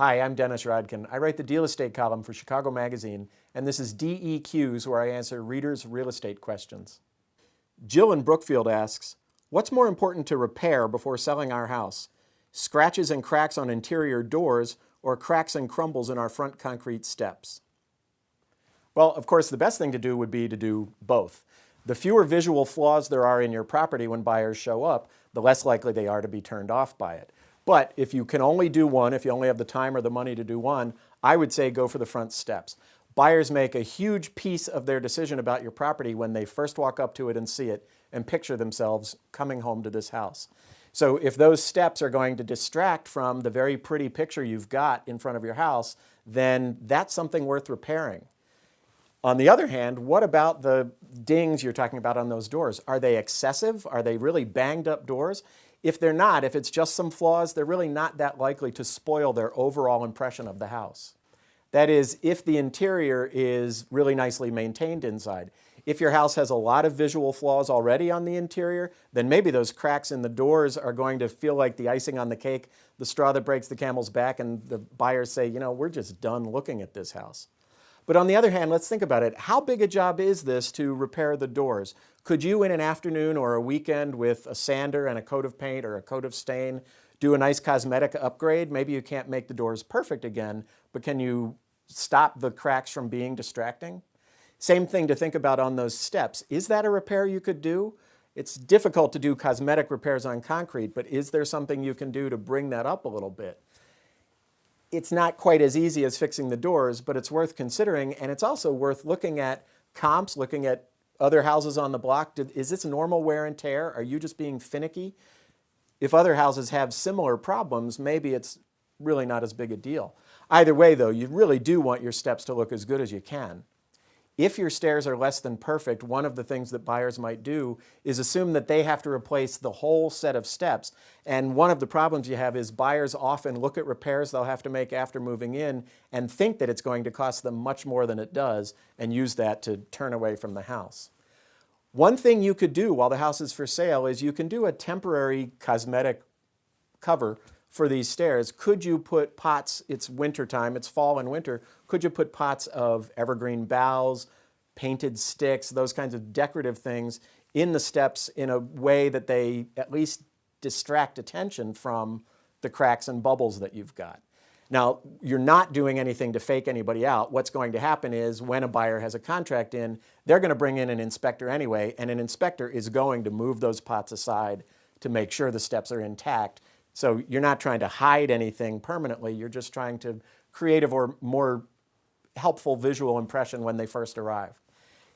Hi, I'm Dennis Rodkin. I write the Deal Estate column for Chicago Magazine, and this is DEQs, where I answer readers' real estate questions. Jill in Brookfield asks, what's more important to repair before selling our house? Scratches and cracks on interior doors or cracks and crumbles in our front concrete steps? Well, of course, the best thing to do would be to do both. The fewer visual flaws there are in your property when buyers show up, the less likely they are to be turned off by it. But if you can only do one, if you only have the time or the money to do one, I would say go for the front steps. Buyers make a huge piece of their decision about your property when they first walk up to it and see it and picture themselves coming home to this house. So if those steps are going to distract from the very pretty picture you've got in front of your house, then that's something worth repairing. On the other hand, what about the dings you're talking about on those doors? Are they excessive? Are they really banged up doors? If they're not, if it's just some flaws, they're really not that likely to spoil their overall impression of the house. That is, if the interior is really nicely maintained inside. If your house has a lot of visual flaws already on the interior, then maybe those cracks in the doors are going to feel like the icing on the cake, the straw that breaks the camel's back, and the buyers say, you know, we're just done looking at this house. But on the other hand, let's think about it. How big a job is this to repair the doors? Could you, in an afternoon or a weekend with a sander and a coat of paint or a coat of stain, do a nice cosmetic upgrade? Maybe you can't make the doors perfect again, but can you stop the cracks from being distracting? Same thing to think about on those steps. Is that a repair you could do? It's difficult to do cosmetic repairs on concrete, but is there something you can do to bring that up a little bit? It's not quite as easy as fixing the doors, but it's worth considering, and it's also worth looking at comps, looking at other houses on the block. Is this normal wear and tear? Are you just being finicky? If other houses have similar problems, maybe it's really not as big a deal. Either way, though, you really do want your steps to look as good as you can. If your stairs are less than perfect, one of the things that buyers might do is assume that they have to replace the whole set of steps. And one of the problems you have is buyers often look at repairs they'll have to make after moving in and think that it's going to cost them much more than it does and use that to turn away from the house. One thing you could do while the house is for sale is you can do a temporary cosmetic cover for these stairs. Could you put pots, it's winter time, it's fall and winter, could you put pots of evergreen boughs, painted sticks, those kinds of decorative things in the steps in a way that they at least distract attention from the cracks and bubbles that you've got? Now, you're not doing anything to fake anybody out. What's going to happen is when a buyer has a contract in, they're going to bring in an inspector anyway, and an inspector is going to move those pots aside to make sure the steps are intact. So you're not trying to hide anything permanently, you're just trying to create a more helpful visual impression when they first arrive.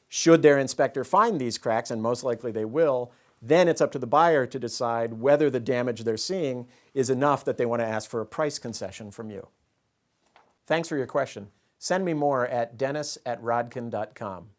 Should their inspector find these cracks, and most likely they will, then it's up to the buyer to decide whether the damage they're seeing is enough that they want to ask for a price concession from you. Thanks for your question. Send me more at dennis@rodkin.com.